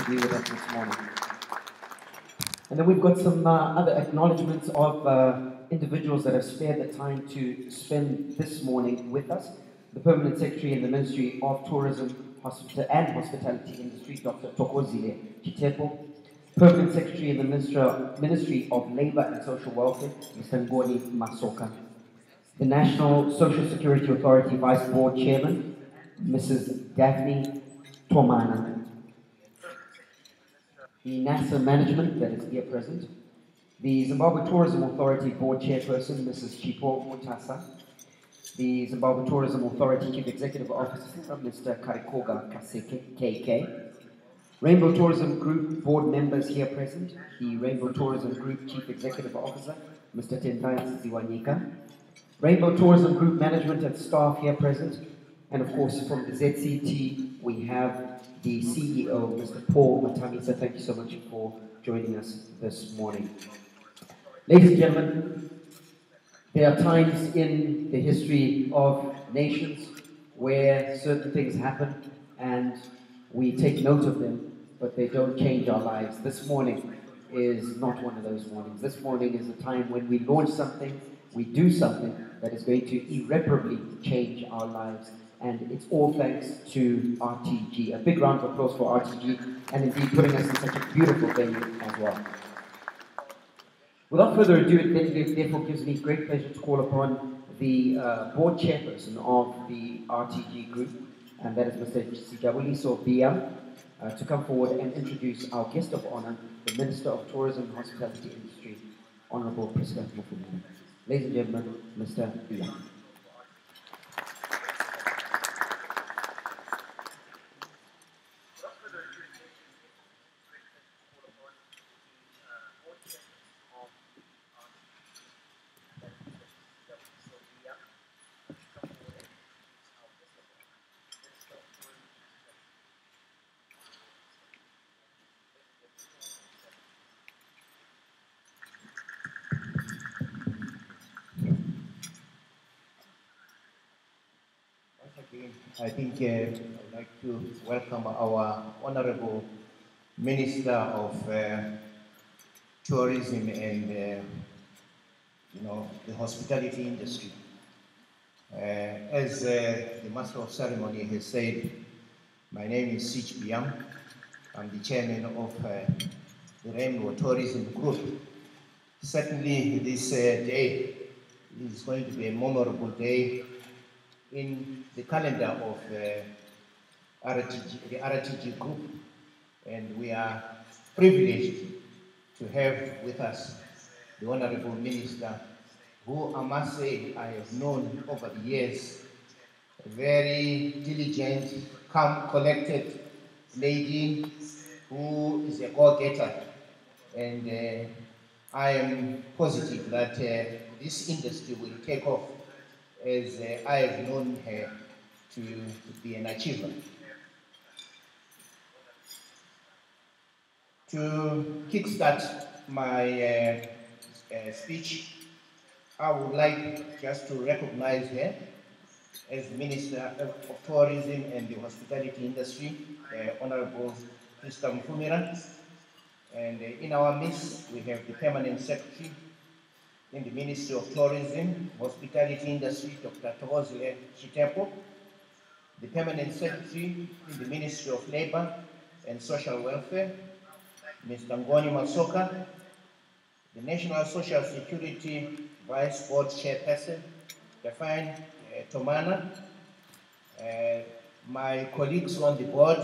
be with us this morning. And then we've got some other acknowledgements of individuals that have spared the time to spend this morning with us. The Permanent Secretary in the Ministry of Tourism and Hospitality Industry, Dr. Thokozile Chitepo. Permanent Secretary in the Ministry of Labour and Social Welfare, Mr. Ngoni Masoka. The National Social Security Authority Vice Board Chairman, Mrs. Daphne Tomana. The NASA management that is here present. The Zimbabwe Tourism Authority Board Chairperson, Mrs. Chipo Mutasa. The Zimbabwe Tourism Authority Chief Executive Officer, Mr. Karikoga Kaseke, KK. Rainbow Tourism Group board members here present. The Rainbow Tourism Group Chief Executive Officer, Mr. Tendai Ziwanyika. Rainbow Tourism Group management and staff here present. And of course, from the ZCT, we have the CEO, Mr. Paul Matamisa. Thank you so much for joining us this morning. Ladies and gentlemen, there are times in the history of nations where certain things happen and we take note of them, but they don't change our lives. This morning is not one of those mornings. This morning is a time when we launch something, we do something that is going to irreparably change our lives. And it's all thanks to RTG. A big round of applause for RTG, and indeed putting us in such a beautiful venue as well. Without further ado, it therefore gives me great pleasure to call upon the board chairperson of the RTG group, and that is Mr. Sijabuliso Bia, to come forward and introduce our guest of honor, the Minister of Tourism and Hospitality Industry, Honorable Prisca Mufulira. Ladies and gentlemen, Mr. Bia. I think I would like to welcome our Honorable Minister of Tourism and the hospitality industry. As the Master of Ceremony has said, my name is Sich Biam. I'm the Chairman of the Rainbow Tourism Group. Certainly this day is going to be a memorable day in the calendar of the RTG Group, and we are privileged to have with us the Honorable Minister, who I must say I have known over the years, a very diligent, calm, collected lady who is a go-getter, and I am positive that this industry will take off, as I have known her to be an achiever. To kickstart my speech, I would like just to recognize her as Minister of Tourism and the Hospitality Industry, Honorable Prisca Mufulira. And in our midst, we have the Permanent Secretary in the Ministry of Tourism, Hospitality Industry, Dr. Thokozile Chitepo, the Permanent Secretary in the Ministry of Labour and Social Welfare, Mr. Ngoni Masoka, the National Social Security Vice Board Chairperson, Daphne Tomana, my colleagues on the board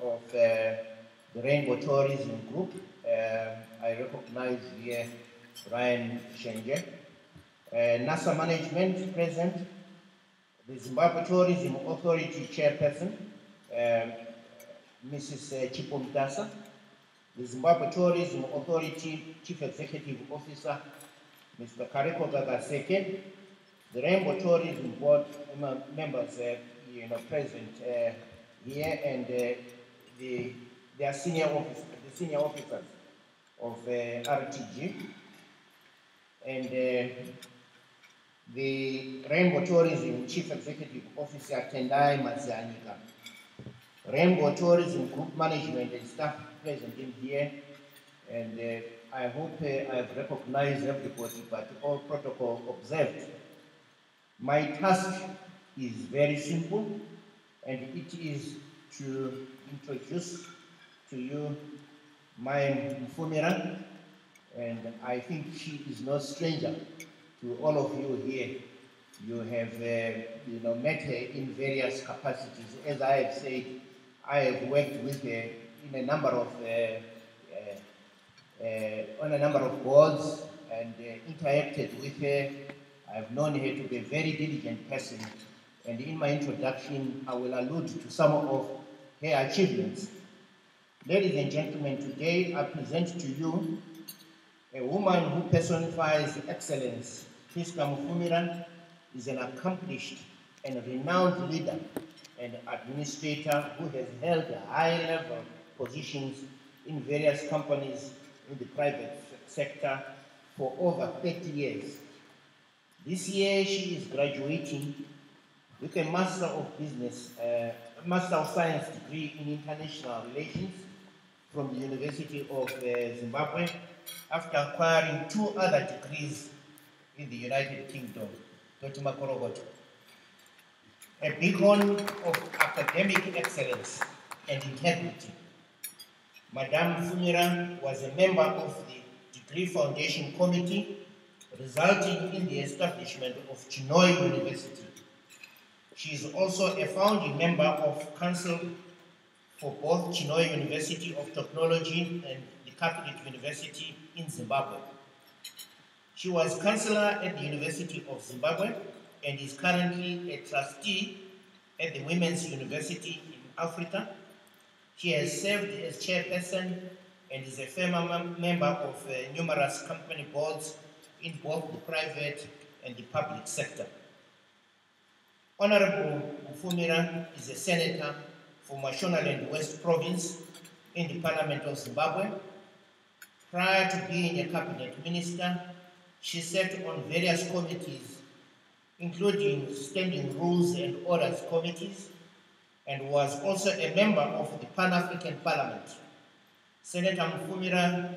of the Rainbow Tourism Group. I recognize here Ryan Shenge, NASA management present, the Zimbabwe Tourism Authority Chairperson, Mrs. Chipo Mutasa, the Zimbabwe Tourism Authority Chief Executive Officer, Mr. Karikoga Kaseke, the Rainbow Tourism Board members present here, and their senior officers of RTG, and the Rainbow Tourism Chief Executive Officer Tendai Mazianika. Rainbow Tourism Group Management and staff present in here, and I hope I've recognized everybody, but all protocol observed. My task is very simple, and it is to introduce to you my Mfumira, and I think she is no stranger to all of you here. You have met her in various capacities. As I have said, I have worked with her in a number of on a number of boards and interacted with her. I've known her to be a very diligent person, and in my introduction, I will allude to some of her achievements. Ladies and gentlemen, today I present to you a woman who personifies excellence. Priska Mufumira is an accomplished and renowned leader and administrator who has held high-level positions in various companies in the private sector for over 30 years. This year, she is graduating with a Master of Science degree in International Relations from the University of Zimbabwe, after acquiring 2 other degrees in the United Kingdom. Dr. Makorogoto, a beacon of academic excellence and integrity. Madame Mfumira was a member of the Degree Foundation Committee, resulting in the establishment of Chinhoyi University. She is also a founding member of Council for both Chinhoyi University of Technology and the Catholic University in Zimbabwe. She was Chancellor at the University of Zimbabwe and is currently a trustee at the Women's University in Africa. She has served as chairperson and is a former member of numerous company boards in both the private and the public sector. Honorable Mfumira is a senator for Mashonaland West Province in the Parliament of Zimbabwe. Prior to being a cabinet minister, she sat on various committees, including Standing Rules and Orders committees, and was also a member of the Pan-African Parliament. Senator Mfumira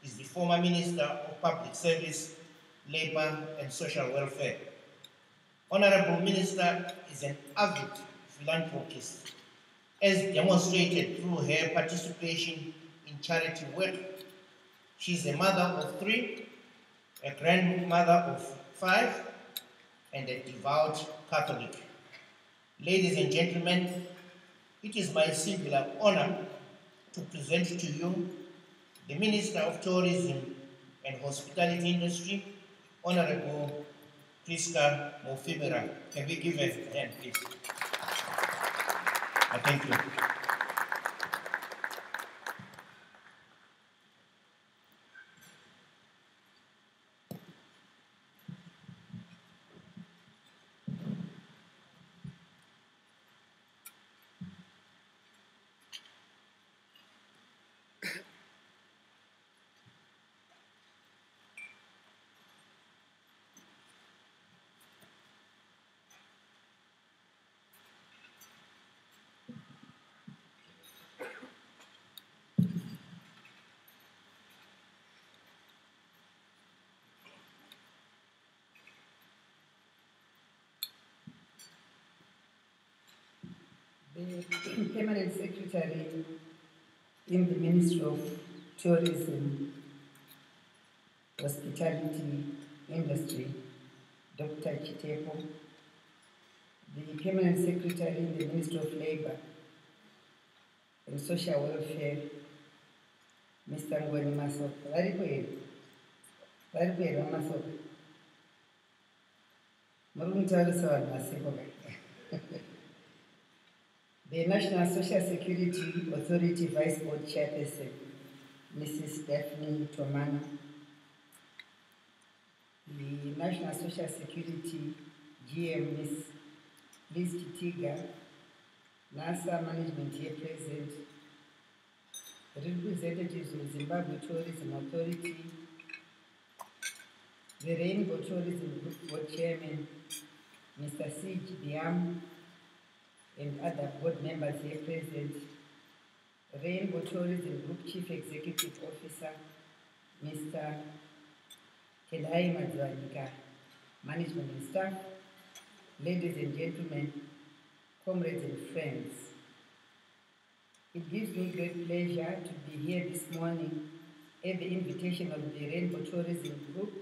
is the former Minister of Public Service, Labour and Social Welfare. Honorable Minister is an avid philanthropist, as demonstrated through her participation in charity work. She is a mother of 3, a grandmother of 5, and a devout Catholic. Ladies and gentlemen, it is my singular honor to present to you the Minister of Tourism and Hospitality Industry, Honorable Priska Mufumira. Can we give her a hand, please? Thank you. The Permanent Secretary in the Ministry of Tourism, Hospitality Industry, Dr. Chitepo, the Permanent Secretary in the Ministry of Labour and Social Welfare, Mr. Ngoni Masoko. Varikuera Masoko. Marumutariswa Masoko. The National Social Security Authority Vice Board Chairperson, Mrs. Daphne Tomana. The National Social Security GM, Ms. Liz Chitiga. NASA Management here present. Representatives of Zimbabwe Tourism Authority. The Rainbow Tourism Group Board Chairman, Mr. Sij Biam. and other board members here present, Rainbow Tourism Group Chief Executive Officer, Mr. Tendai Madzwanika, management and staff, ladies and gentlemen, comrades and friends. It gives me great pleasure to be here this morning at the invitation of the Rainbow Tourism Group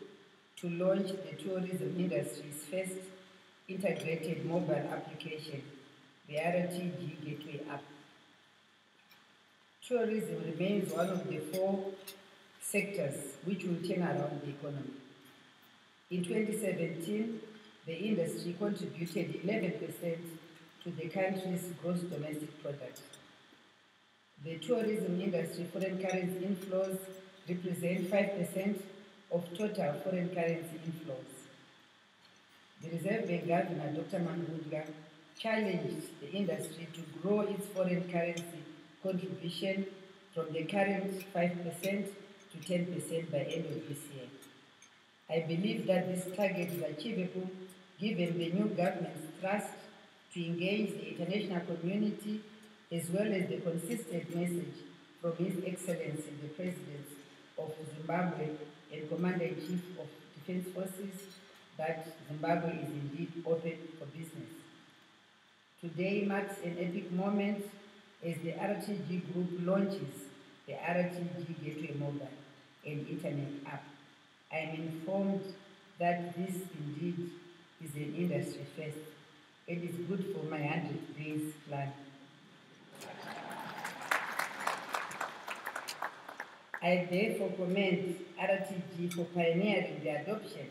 to launch the tourism industry's first integrated mobile application, the RTG Gateway app. Tourism remains one of the 4 sectors which will turn around the economy. In 2017, the industry contributed 11% to the country's gross domestic product. The tourism industry foreign currency inflows represent 5% of total foreign currency inflows. The Reserve Bank Governor, Dr. Mangudla, challenged the industry to grow its foreign currency contribution from the current 5% to 10% by end of this year. I believe that this target is achievable given the new government's thrust to engage the international community as well as the consistent message from His Excellency the President of Zimbabwe and Commander-in-Chief of Defense Forces that Zimbabwe is indeed open for business. Today marks an epic moment as the RTG Group launches the RTG Gateway mobile and internet app. I am informed that this indeed is an industry first. It is good for my 100 days plan. I therefore commend RTG for pioneering the adoption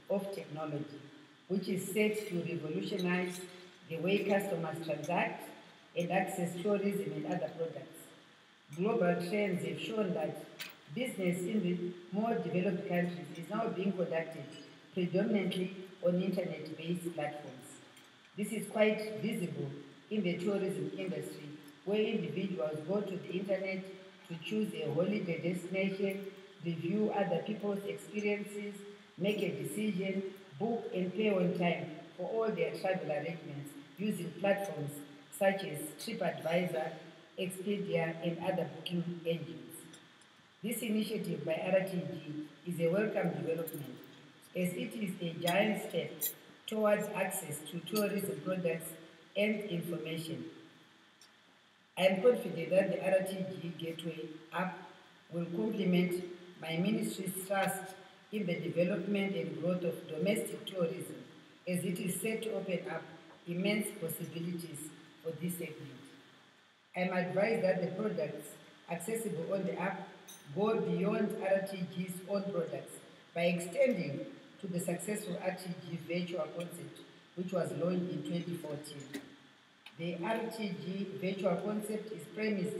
of technology, which is set to revolutionize the way customers transact and access tourism and other products. Global trends have shown that business in the more developed countries is now being conducted predominantly on internet-based platforms. This is quite visible in the tourism industry, where individuals go to the internet to choose a holiday destination, review other people's experiences, make a decision, book and pay on time for all their travel arrangements using platforms such as TripAdvisor, Expedia, and other booking engines. This initiative by RTG is a welcome development, as it is a giant step towards access to tourism products and information. I am confident that the RTG Gateway app will complement my ministry's thrust in the development and growth of domestic tourism, as it is set to open up immense possibilities for this segment. I am advised that the products accessible on the app go beyond RTG's own products by extending to the successful RTG virtual concept, which was launched in 2014. The RTG virtual concept is premised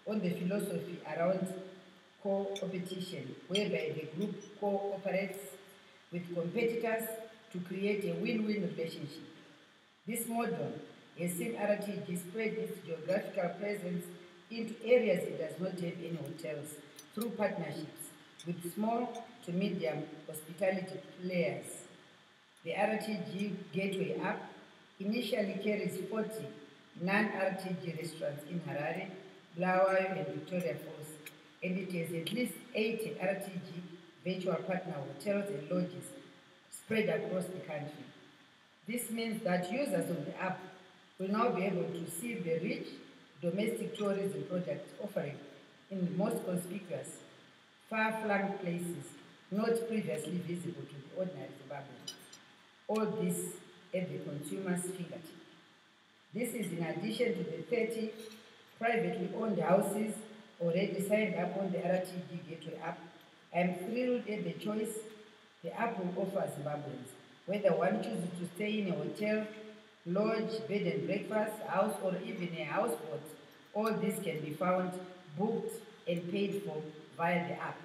on the philosophy around co-opetition, whereby the group cooperates with competitors to create a win-win relationship. This model has seen RTG spread its geographical presence into areas it does not have any hotels through partnerships with small to medium hospitality players. The RTG Gateway app initially carries 40 non-RTG restaurants in Harare, Bulawayo, and Victoria Falls, and it has at least 80 RTG virtual partner hotels and lodges spread across the country. This means that users of the app will now be able to see the rich domestic tourism product offering in the most conspicuous, far-flung places not previously visible to the ordinary Zimbabwean. All this at the consumer's fingertip. This is in addition to the 30 privately owned houses already signed up on the RTG Gateway app. I am thrilled at the choice the app will offer Zimbabweans, whether one chooses to stay in a hotel, lodge, bed and breakfast, house, or even a houseboat. All this can be found, booked, and paid for via the app.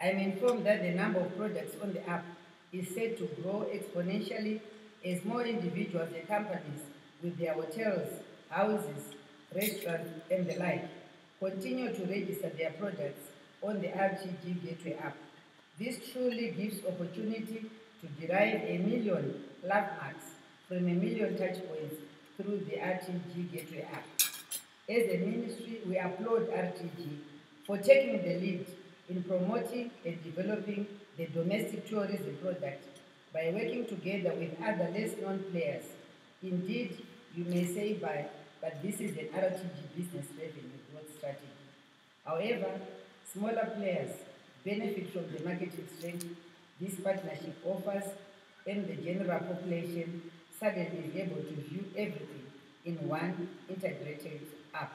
I am informed that the number of products on the app is set to grow exponentially as more individuals and companies with their hotels, houses, restaurants, and the like continue to register their products on the RTG Gateway app. This truly gives opportunity to derive 1 million landmarks from 1 million touchpoints through the RTG Gateway app. As a ministry, we applaud RTG for taking the lead in promoting and developing the domestic tourism product by working together with other less-known players. Indeed, you may say but this is an RTG business revenue growth strategy. However, smaller players benefit from the marketing strength this partnership offers, and the general population suddenly is able to view everything in one integrated app.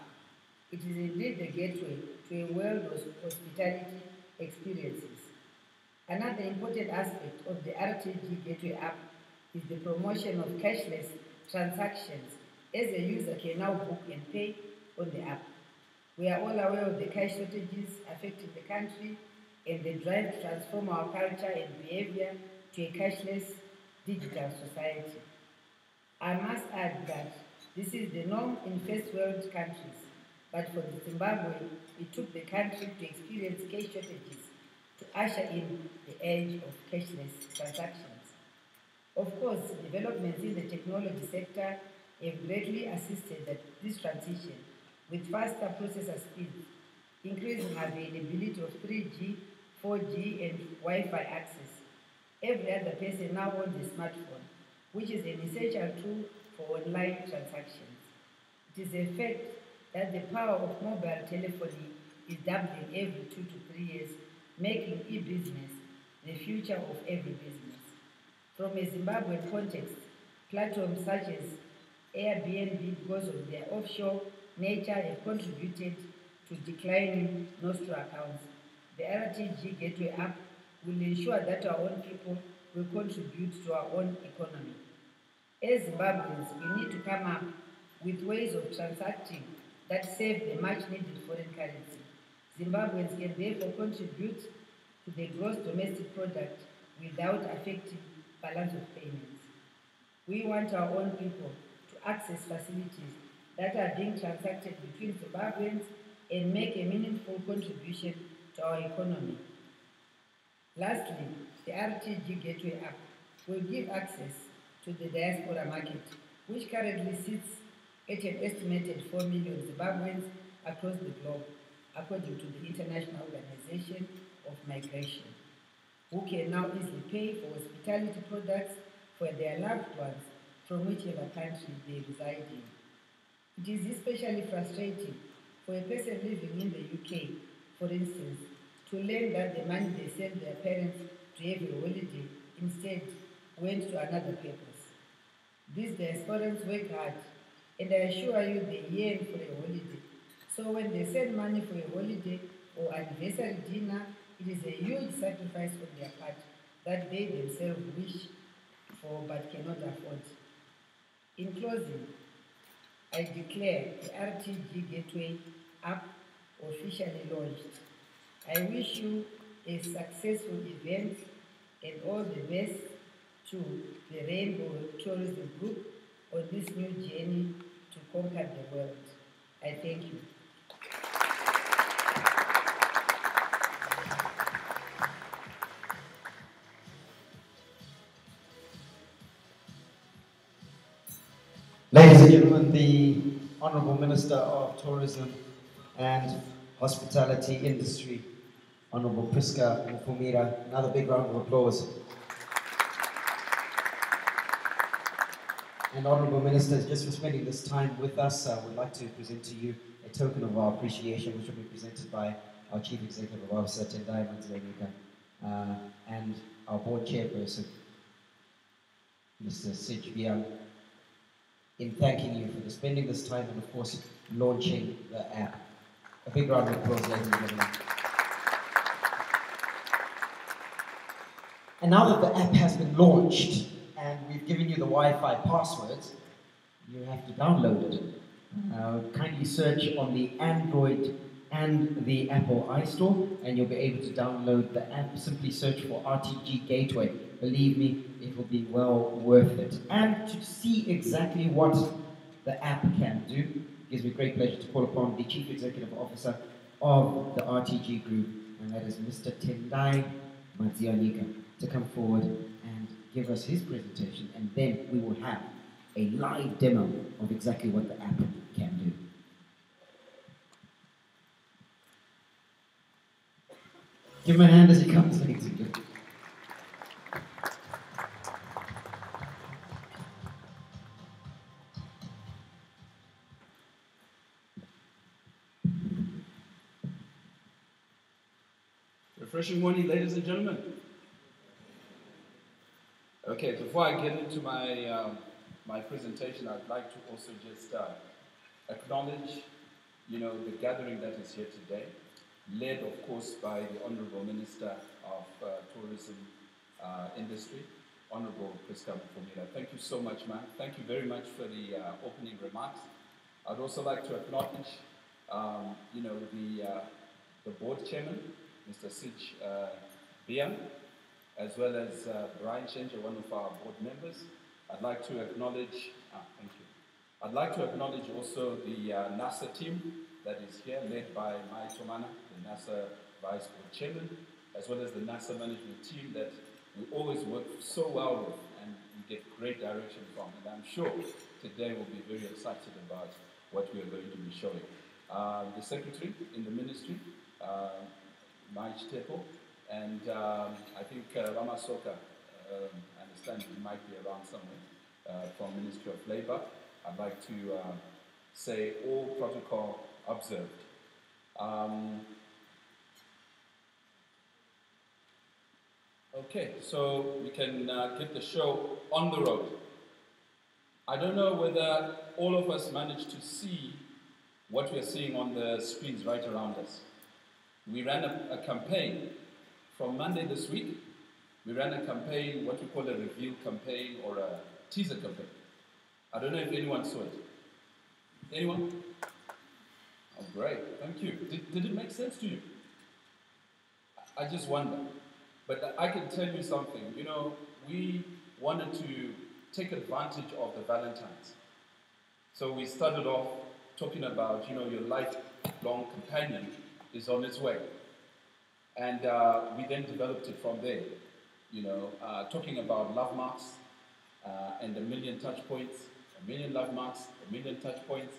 It is indeed the gateway to a world of hospitality experiences. Another important aspect of the RTG Gateway app is the promotion of cashless transactions, as a user can now book and pay on the app. We are all aware of the cash shortages affecting the country and the drive to transform our culture and behavior to a cashless digital society. I must add that this is the norm in first world countries, but for Zimbabwe, it took the country to experience cash shortages to usher in the age of cashless transactions. Of course, developments in the technology sector have greatly assisted this transition, with faster processor speeds, increasing availability of 3G, 4G, and Wi-Fi access. Every other person now owns a smartphone, which is an essential tool for online transactions. It is a fact that the power of mobile telephony is doubling every 2 to 3 years, making e-business the future of every business. From a Zimbabwean context, platforms such as Airbnb, because of their offshore nature, have contributed to declining Nostro accounts. The RTG Gateway app will ensure that our own people will contribute to our own economy. As Zimbabweans, we need to come up with ways of transacting that save the much-needed foreign currency. Zimbabweans can therefore contribute to the gross domestic product without affecting balance of payments. We want our own people to access facilities that are being transacted between Zimbabweans and make a meaningful contribution to our economy. Lastly, the RTG Gateway app will give access to the diaspora market, which currently sits at an estimated 4 million Zimbabweans across the globe, according to the International Organization of Migration, who can now easily pay for hospitality products for their loved ones from whichever country they reside in. It is especially frustrating for a person living in the UK, for instance, to learn that the money they sent their parents to have a holiday instead went to another purpose. These diasporans work hard, and I assure you they yearn for a holiday. So when they send money for a holiday or anniversary dinner, it is a huge sacrifice on their part that they themselves wish for but cannot afford. In closing, I declare the RTG Gateway app officially launched. I wish you a successful event and all the best to the Rainbow Tourism Group on this new journey to conquer the world. I thank you. Ladies and gentlemen, the Honourable Minister of Tourism and Hospitality Industry, Honourable Priska Mufumira. Another big round of applause. And Honourable Ministers, just for spending this time with us, I would like to present to you a token of our appreciation, which will be presented by our Chief Executive Officer, Tendai Manzianika, and our Board Chairperson, Mr. Sej Biang, in thanking you for spending this time and, of course, launching the app. A big round of applause, ladies and gentlemen. And now that the app has been launched and we've given you the Wi-Fi passwords, you have to download it. Kindly search on the Android and the Apple iStore and you'll be able to download the app. Simply search for RTG Gateway. Believe me, it will be well worth it. And to see exactly what the app can do, it gives me great pleasure to call upon the Chief Executive Officer of the RTG Group, and that is Mr. Tendai Manzianika, to come forward and give us his presentation, and then we will have a live demo of exactly what the app can do. Give him a hand as he comes, ladies and gentlemen. Refreshing morning, ladies and gentlemen. Okay, before I get into my presentation, I'd like to also just acknowledge, the gathering that is here today, led, of course, by the Honourable Minister of Tourism Industry, Honourable Priska Mufulira. Thank you so much, ma'am. Thank you very much for the opening remarks. I'd also like to acknowledge, the board chairman, Mr. Sich Bian, as well as Brian Changer, one of our board members. I'd like to acknowledge, thank you. I'd like to acknowledge also the NASA team that is here, led by Mai Tomana, the NASA Vice Board Chairman, as well as the NASA management team that we always work so well with and we get great direction from. And I'm sure today we'll be very excited about what we are going to be showing. The secretary in the ministry, Mike Tepo, and I think Ramasoka, I understand he might be around somewhere, from Ministry of Labour. I'd like to say all protocol observed. Okay, so we can get the show on the road. I don't know whether all of us managed to see what we're seeing on the screens right around us. We ran a campaign from Monday this week. We ran a campaign, what we call a reveal campaign or a teaser campaign. I don't know if anyone saw it. Anyone? Oh, great, thank you. Did it make sense to you? I just wonder. But I can tell you something. We wanted to take advantage of the Valentines. So we started off talking about, your lifelong companion is on its way. And we then developed it from there, talking about love marks and 1 million touch points, 1 million love marks, 1 million touch points,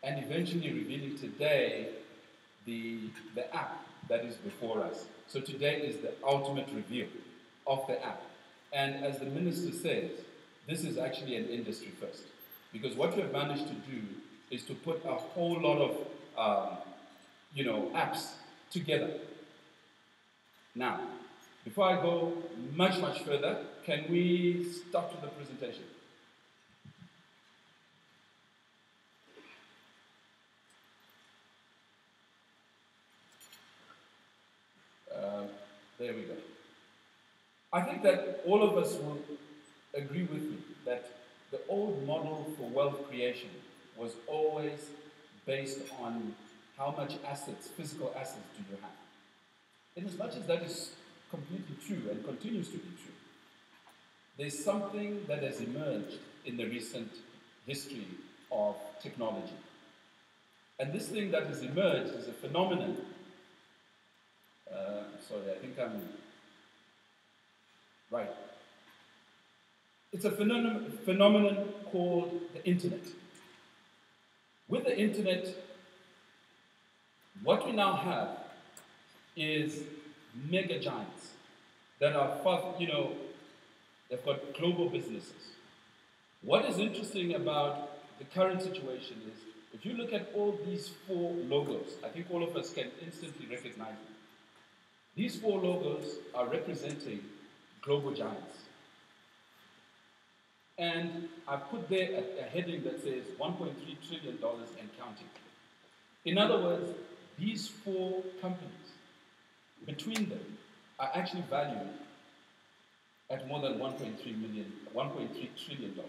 and eventually revealing today the app that is before us. So today is the ultimate reveal of the app. And as the minister says, this is actually an industry first. Because what we've managed to do is to put a whole lot of, apps together. Now, before I go much further, can we start with the presentation? There we go. I think that all of us will agree with me that the old model for wealth creation was always based on how much assets, physical assets, do you have. In as much as that is completely true and continues to be true, there's something that has emerged in the recent history of technology. And this thing that has emerged is a phenomenon. Sorry, I think I'm right. It's a phenomenon called the internet. With the internet, what we now have is mega giants that are fast, they've got global businesses. What is interesting about the current situation is, if you look at all these 4 logos, I think all of us can instantly recognize them. These 4 logos are representing global giants. And I've put there a heading that says $1.3 trillion and counting. In other words, these 4 companies, between them, are actually valued at more than $1.3 trillion.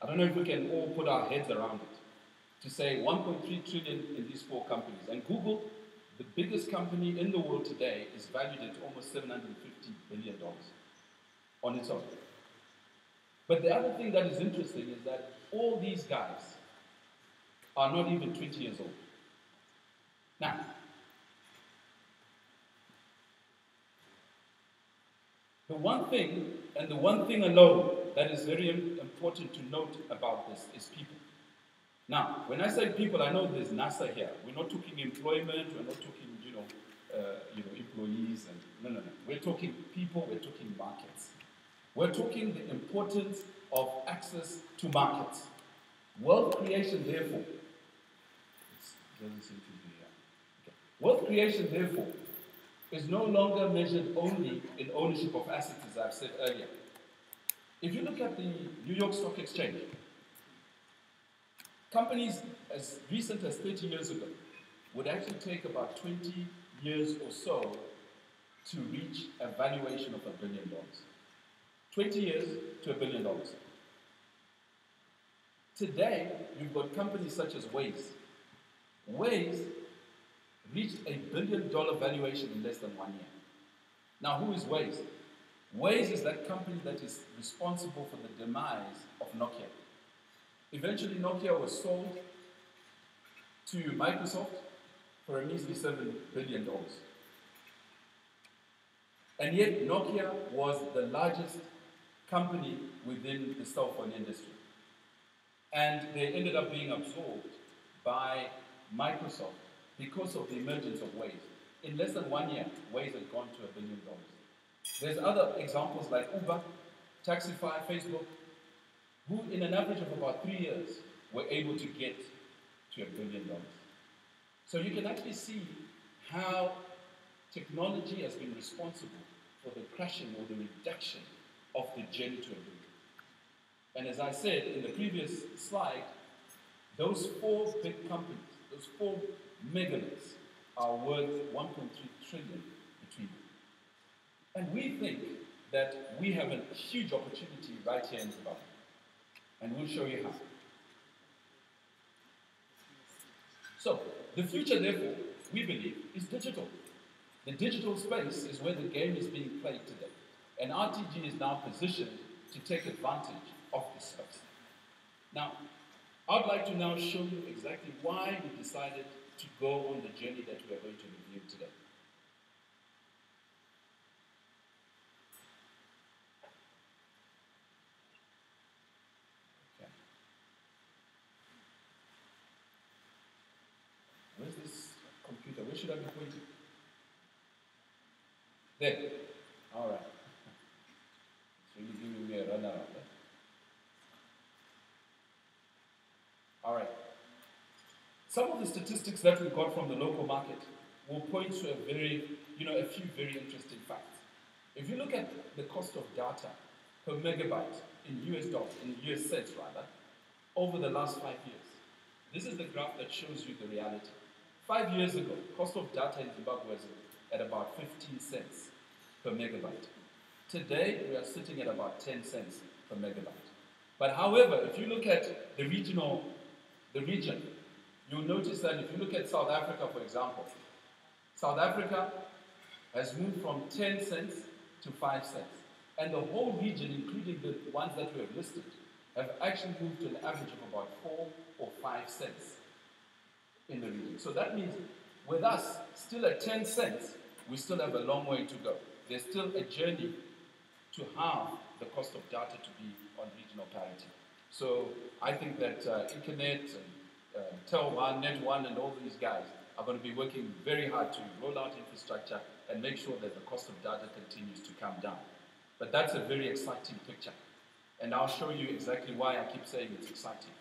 I don't know if we can all put our heads around it, to say 1.3 trillion in these 4 companies. And Google, the biggest company in the world today, is valued at almost $750 billion on its own. But the other thing that is interesting is that all these guys are not even 20 years old. Now, the one thing, and the one thing alone, that is very important to note about this is people. Now, when I say people, I know there's NASA here. We're not talking employment. We're not talking, employees. No. We're talking people. We're talking markets. We're talking the importance of access to markets. Wealth creation, therefore, doesn't seem to be here. Okay. Wealth creation, therefore, is no longer measured only in ownership of assets, as I've said earlier. If you look at the New York Stock Exchange, companies as recent as 30 years ago would actually take about 20 years or so to reach a valuation of $1 billion. 20 years to $1 billion. Today, you've got companies such as Waze. Waze reached a $1 billion valuation in less than 1 year. Now, who is Waze? Waze is that company that is responsible for the demise of Nokia. Eventually, Nokia was sold to Microsoft for a measly $7 billion. And yet, Nokia was the largest company within the cell phone industry. And they ended up being absorbed by Microsoft because of the emergence of Waze. In less than 1 year, Waze had gone to $1 billion. There's other examples like Uber, Taxify, Facebook, who in an average of about 3 years were able to get to $1 billion. So you can actually see how technology has been responsible for the crashing or the reduction of the journey to $1 billion. And as I said in the previous slide, those 4 big companies, those 4 megaliths, are worth 1.3 trillion between them. And we think that we have a huge opportunity right here in Zimbabwe. And we'll show you how. So, the future, therefore, we believe, is digital. The digital space is where the game is being played today. And RTG is now positioned to take advantage of this space. Now, I'd like to now show you exactly why we decided to go on the journey that we are going to review today. Okay. Where's this computer? Where should I be pointing? There. All right. It's really giving me a runaround. All right. Some of the statistics that we got from the local market will point to a few very interesting facts. If you look at the cost of data per megabyte in US dollars, in US cents rather, over the last 5 years, this is the graph that shows you the reality. 5 years ago, cost of data in Zimbabwe was at about 15 cents per megabyte. Today, we are sitting at about 10 cents per megabyte. But however, if you look at the region, you'll notice that if you look at South Africa, for example, South Africa has moved from 10 cents to 5 cents. And the whole region, including the ones that we have listed, have actually moved to an average of about 4 or 5 cents in the region. So that means with us still at 10 cents, we still have a long way to go. There's still a journey to halve the cost of data to be on regional parity. So I think that Internet and Tel1, Net1 and all these guys are going to be working very hard to roll out infrastructure and make sure that the cost of data continues to come down. But that's a very exciting picture. And I'll show you exactly why I keep saying it's exciting.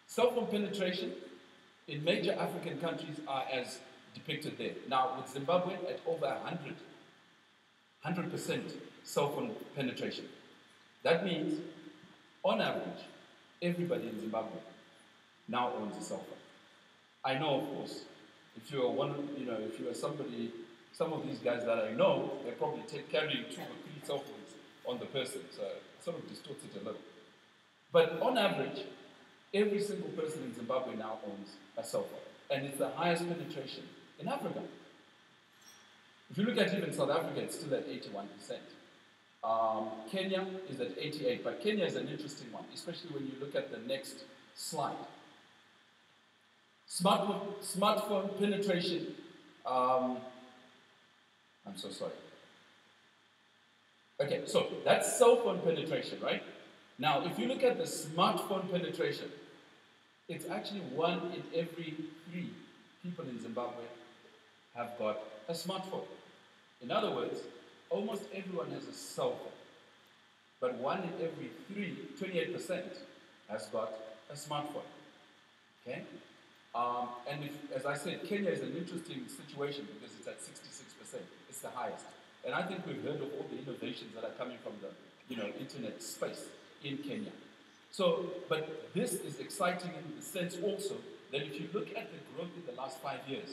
Cell phone penetration in major African countries are as depicted there. Now, with Zimbabwe at over 100% cell phone penetration. That means, on average, everybody in Zimbabwe now owns a cell phone. I know, of course, if you are somebody, some of these guys that I know, they're probably carrying 2 or 3 cell phones on the person, so it sort of distorts it a little. But on average, every single person in Zimbabwe now owns a cell phone, and it's the highest penetration in Africa. If you look at even South Africa, it's still at 81%. Kenya is at 88%, but Kenya is an interesting one, especially when you look at the next slide. Smartphone penetration, I'm so sorry. Okay, so that's cell phone penetration, right? Now, if you look at the smartphone penetration, it's actually 1 in every 3 people in Zimbabwe have got a smartphone. In other words, almost everyone has a cell phone. But 1 in every 3, 28%, has got a smartphone. Okay? And as I said, Kenya is an interesting situation because it's at 66%. It's the highest. And I think we've heard of all the innovations that are coming from the internet space in Kenya. So, but this is exciting in the sense also that if you look at the growth in the last 5 years,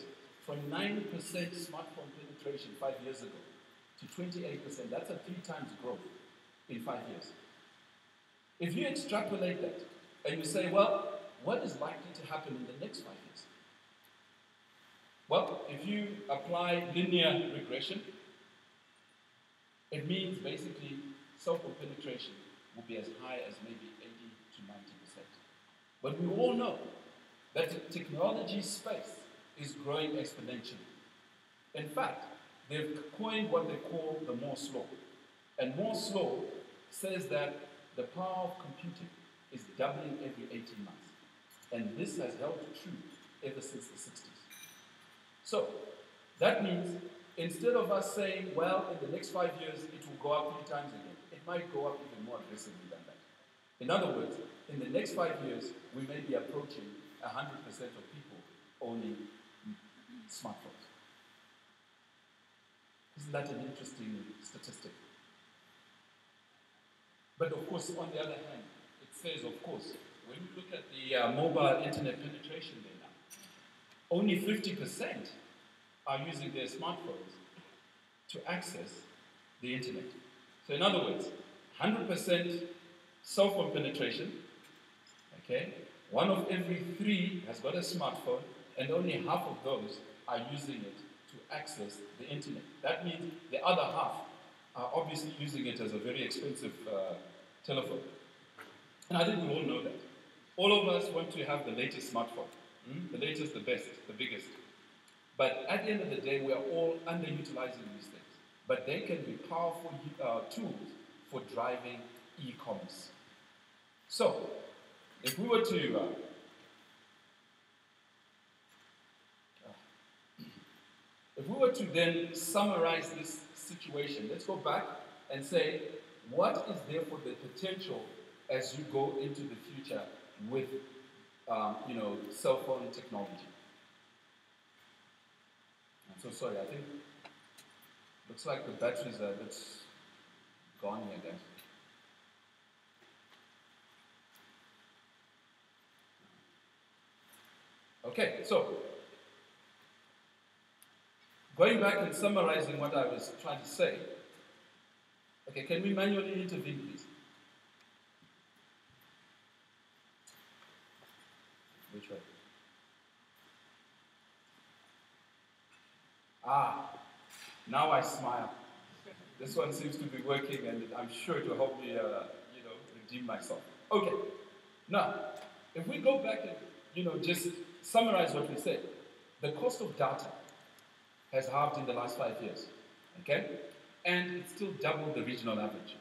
from 9% smartphone penetration 5 years ago to 28%, that's a 3 times growth in 5 years. If you extrapolate that and you say, well, what is likely to happen in the next 5 years? Well, if you apply linear regression, it means basically cell phone penetration will be as high as maybe 80 to 90%. But we all know that the technology space is growing exponentially. In fact, they've coined what they call the Moore's Law. And Moore's Law says that the power of computing is doubling every 18 months. And this has held true ever since the 60s. So, that means instead of us saying, well, in the next 5 years it will go up 3 times again, it might go up even more aggressively than that. In other words, in the next 5 years, we may be approaching 100% of people owning smartphones. Isn't that an interesting statistic? But of course, on the other hand, it says, of course, when you look at the mobile internet penetration there now, only 50% are using their smartphones to access the internet. So in other words, 100% cell phone penetration, okay? 1 of every 3 has got a smartphone, and only half of those are using it to access the internet. That means the other half are obviously using it as a very expensive telephone. And I think we all know that. All of us want to have the latest smartphone. The latest, the best, the biggest. But at the end of the day, we are all underutilizing these things. But they can be powerful tools for driving e-commerce. So, if we were to then summarize this situation, let's go back and say, what is there for the potential as you go into the future with cell phone technology? I'm so sorry, I think looks like the batteries are a bit gone here, guys. Okay, so going back and summarizing what I was trying to say. Okay, can we manually intervene, please? Which way? Now I smile. This one seems to be working, and I'm sure it will help me, redeem myself. Okay. Now, if we go back and, just summarize what we said, the cost of data has halved in the last 5 years, okay? And it's still double the regional average.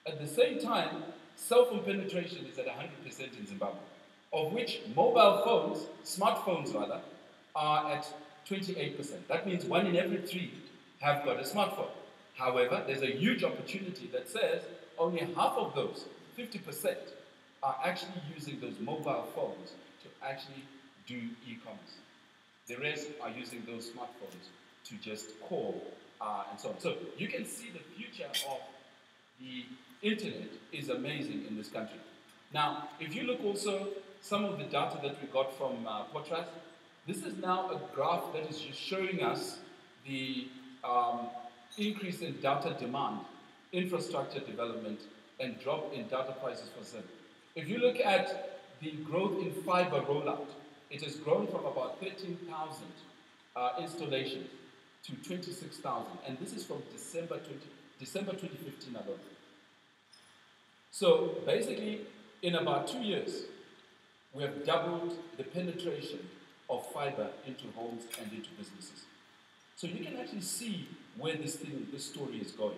At the same time, cell phone penetration is at 100% in Zimbabwe, of which mobile phones, smartphones rather, are at 28%. That means 1 in every 3 have got a smartphone. However, there's a huge opportunity that says only half of those, 50%, are actually using those mobile phones to actually do e-commerce. The rest are using those smartphones to just call and so on. So you can see the future of the internet is amazing in this country. Now, if you look also some of the data that we got from Potras, this is now a graph that is just showing us the increase in data demand, infrastructure development, and drop in data prices for Zim. If you look at the growth in fiber rollout, it has grown from about 13,000 installations to 26,000, and this is from December 2015 alone. So basically, in about 2 years, we have doubled the penetration of fiber into homes and into businesses. So you can actually see where this story is going,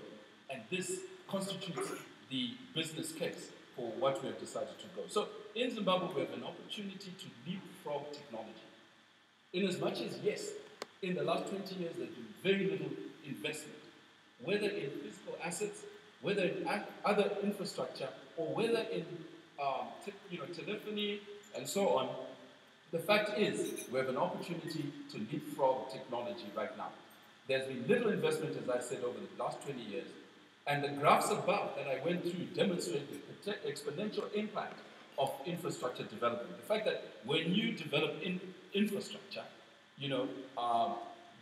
and this constitutes the business case for what we have decided to go. So in Zimbabwe, we have an opportunity to leapfrog technology. In as much as, yes, in the last 20 years, there's been very little investment, whether in physical assets, whether in other infrastructure, or whether in telephony and so on. The fact is, we have an opportunity to leapfrog technology right now. There's been little investment, as I said, over the last 20 years, and the graphs above that I went through demonstrate the exponential impact of infrastructure development. The fact that when you develop infrastructure,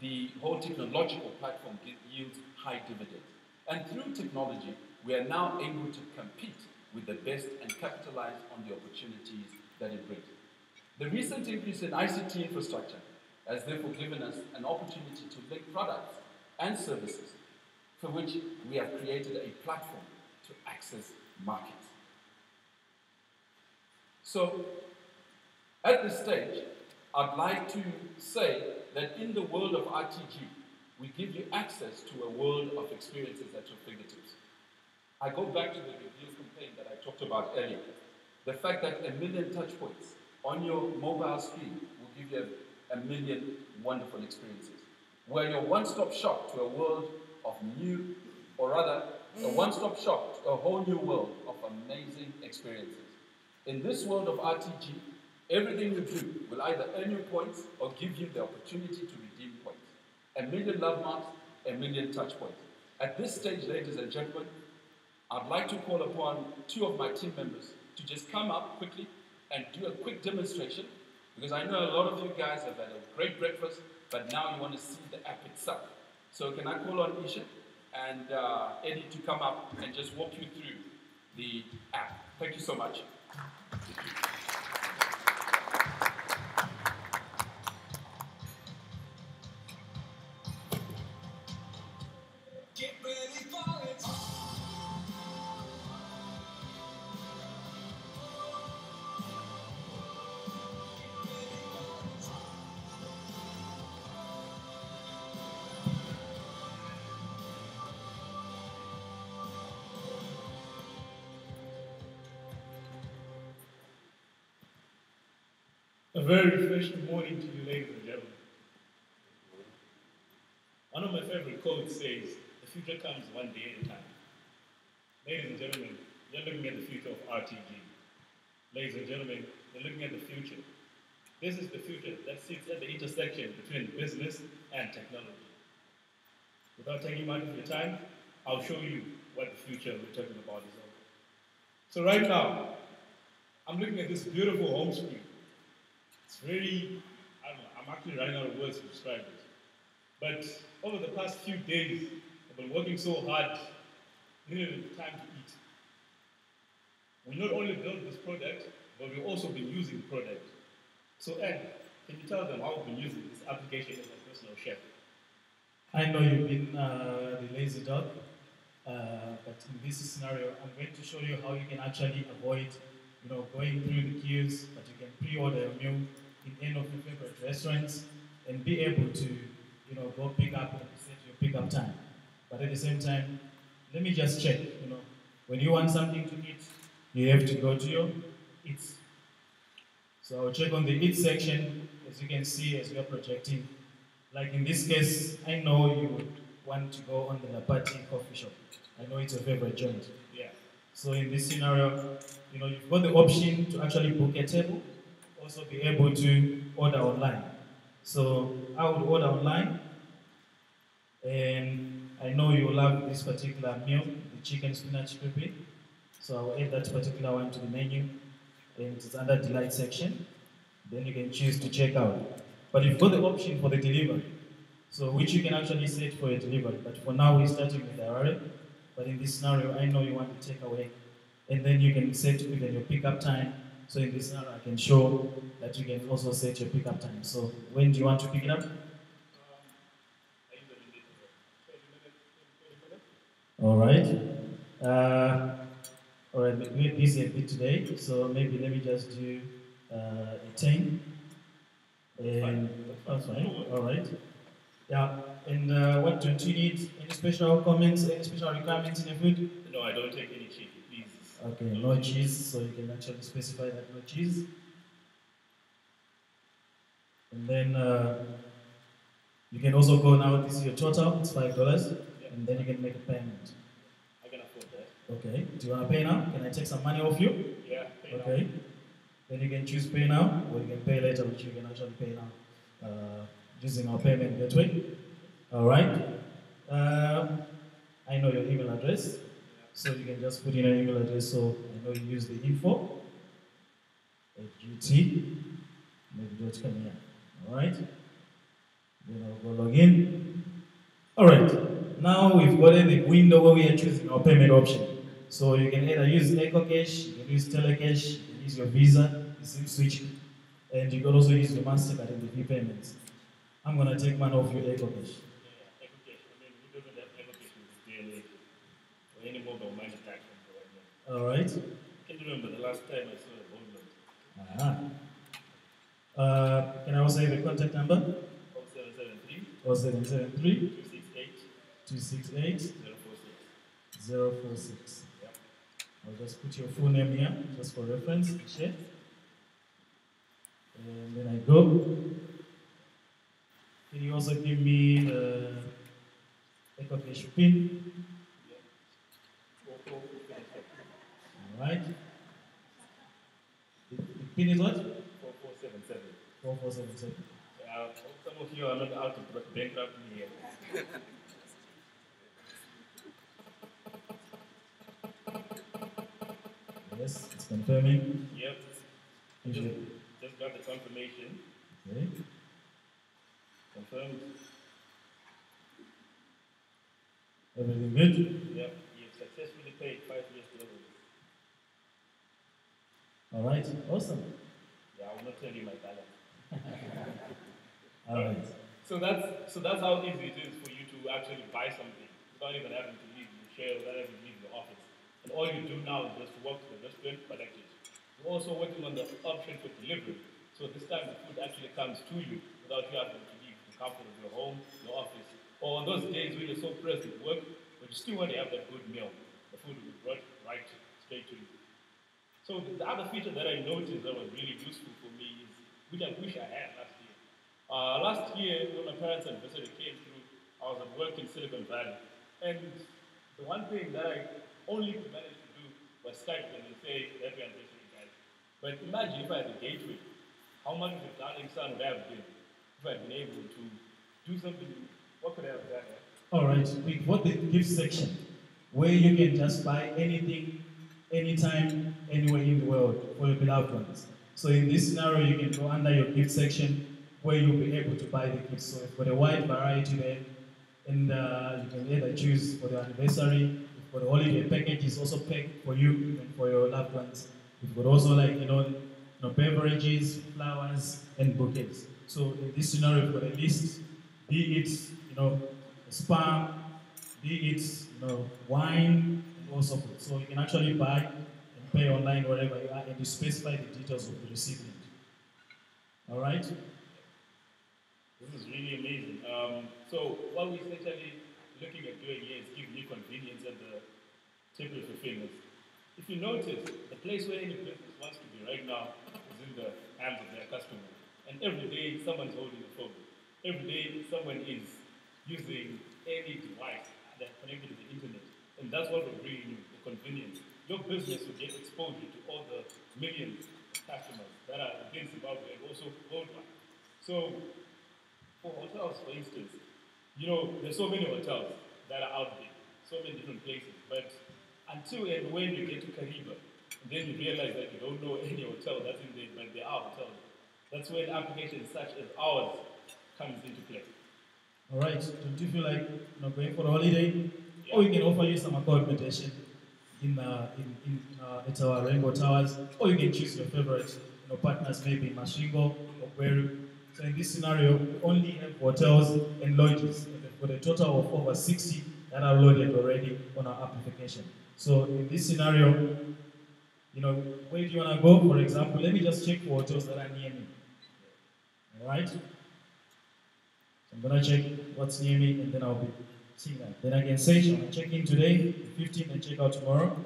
the whole technological platform yields high dividends. And through technology, we are now able to compete with the best and capitalize on the opportunities that it brings. The recent increase in ICT infrastructure has therefore given us an opportunity to link products and services for which we have created a platform to access markets. So, at this stage, I'd like to say that in the world of RTG, we give you access to a world of experiences at your fingertips. I go back to the review campaign that I talked about earlier. The fact that 1 million touch points on your mobile screen will give you a million wonderful experiences. We're your one-stop shop to a world of new, or rather, a one-stop shop to a whole new world of amazing experiences. In this world of RTG, everything you do will either earn you points or give you the opportunity to redeem points. 1 million love marks, 1 million touch points. At this stage, ladies and gentlemen, I'd like to call upon 2 of my team members to just come up quickly and do a quick demonstration, because I know a lot of you guys have had a great breakfast, but now you want to see the app itself. So can I call on Isha and Eddie to come up and just walk you through the app? Thank you so much. A very refreshing morning to you, ladies and gentlemen. One of my favorite quotes says, "The future comes one day at a time." Ladies and gentlemen, you're looking at the future of RTG. Ladies and gentlemen, you're looking at the future. This is the future that sits at the intersection between business and technology. Without taking much of your time, I'll show you what the future we're talking about is all. So right now, I'm looking at this beautiful home screen. It's very, I don't know, I'm actually running out of words to describe it. But over the past few days, I've been working so hard, needed time to eat. We not only built this product, but we've also been using the product. So Ed, can you tell them how we've been using this application as a personal chef? I know you've been the lazy dog, but in this scenario, I'm going to show you how you can actually avoid, going through the queues, but you can pre-order a meal in any of your favorite restaurants and be able to, go pick up and set your pickup time. But at the same time, let me just check, when you want something to eat, you have to go to your Eats. So I'll check on the Eats section, as you can see, as we are projecting. Like in this case, I know you would want to go on the Lapati coffee shop. I know it's your favorite joint. Yeah. So in this scenario, you've got the option to actually book a table, also be able to order online. So I would order online, and I know you love this particular meal, the chicken spinach crepe. So I'll add that particular one to the menu, and it's under delight section. Then you can choose to check out. But you've got the option for the delivery, so which you can actually set for a delivery. But for now, we're starting with Harare. But in this scenario, I know you want to take away, and then you can set even your pickup time. So in this scenario, I can show that you can also set your pickup time. So when do you want to pick it up? All right. All right, we're busy a bit today, so maybe let me just do a 10. And that's fine. All right. Yeah. And what do you need? Any special comments? Any special requirements in your food? No, I don't take any chicken, please. Okay, no cheese, so you can actually specify that no cheese. And then you can also go now, this is your total, it's $5, and then you can make a payment. I can afford that. Okay, do you want to pay now? Can I take some money off you? Yeah, pay now. Okay, then you can choose pay now, or you can pay later, which you can actually pay now using our payment gateway. All right. I know your email address, so you can just put in an email address. So I know you use the info at ut.com here. All right. Then I'll go log in. All right. Now we've got the window where we are choosing our payment option. So you can either use EcoCash, you can use Telecash, you can use your Visa, the SIM switch, and you can also use your MasterCard in the fee payments. I'm gonna take one off your EcoCash. Yeah, EcoCash. I mean, who doesn't have EcoCash in this day and age? Or any mobile money tax right now. All right. I can remember the last time I saw a gold note. Can I also have a contact number? 0773 0773 268 268 046. 046. Yeah. I'll just put your full name here, just for reference, share. And then I go. Can you also give me the EcoCash PIN? All right. The PIN is what? 4477. 4477. Some of you are not out to bankrupt me here. Yes, it's confirming. Yep. Just got the confirmation. Okay. Confirmed. Everything good? Yep. You've successfully paid 5 years delivery. All right. Awesome. Yeah, I will not tell you my balance. All right. So that's how easy it is for you to actually buy something without even having to leave your chair, without having to leave the office. And all you do now is just walk to the restaurant, collect it. We're also working on the option for delivery. So this time the food actually comes to you without you having to leave the comfort of your home, your office. Or on those days when you're so pressed at work, but you still want to have that good meal, the food will be brought right straight to you. So the other feature that I noticed that was really useful for me is, which I wish I had last year. Last year, when my parents' anniversary came through, I was at work in Silicon Valley. And the one thing that I only could manage to do was Skype them and say, happy anniversary, guys. But imagine if I had a gateway, how much of a darling son would I have been if I had been able to do something? What could I have done? All right. We've got the gift section where you can just buy anything, anytime, anywhere in the world for your beloved ones. So in this scenario, you can go under your gift section where you'll be able to buy the gifts. So you've got a wide variety there, and you can either choose for the anniversary, for the holiday package is also packed for you and for your loved ones. We've got also beverages, flowers, and bouquets. So in this scenario, we've got a list, be it spa, be it wine, and also food. So you can actually buy and pay online wherever you are, and you specify the details of the recipient. All right. This is really amazing. So what we're essentially looking at doing here is giving you convenience at the tip of your fingers. If you notice, the place where any business wants to be right now is in the hands of their customer. And every day someone's holding a phone. Every day someone is using any device that's connected to the internet. And that's what we're bringing you, the convenience. Your business will get exposure to all the millions of customers that are within Zimbabwe and also worldwide. So for hotels, for instance, there's so many hotels that are out there, so many different places. But until and when you get to Kariba, then you realize that you don't know any hotel that's in there, but there are hotels. That's when applications such as ours comes into play. All right. Don't you feel like going for a holiday? Yeah. Or we can offer you some accommodation at our Rainbow Towers, or you can choose your favorite partners, maybe Mashingo or Gweru. So in this scenario, we only have hotels and lodges for a total of over 60 that are loaded already on our application. So in this scenario, where do you want to go? For example, let me just check for hotels that are near me. All right? So I'm going to check what's near me, and then I'll be seeing that. Then I can say, shall I check in today, the 15th, and check out tomorrow?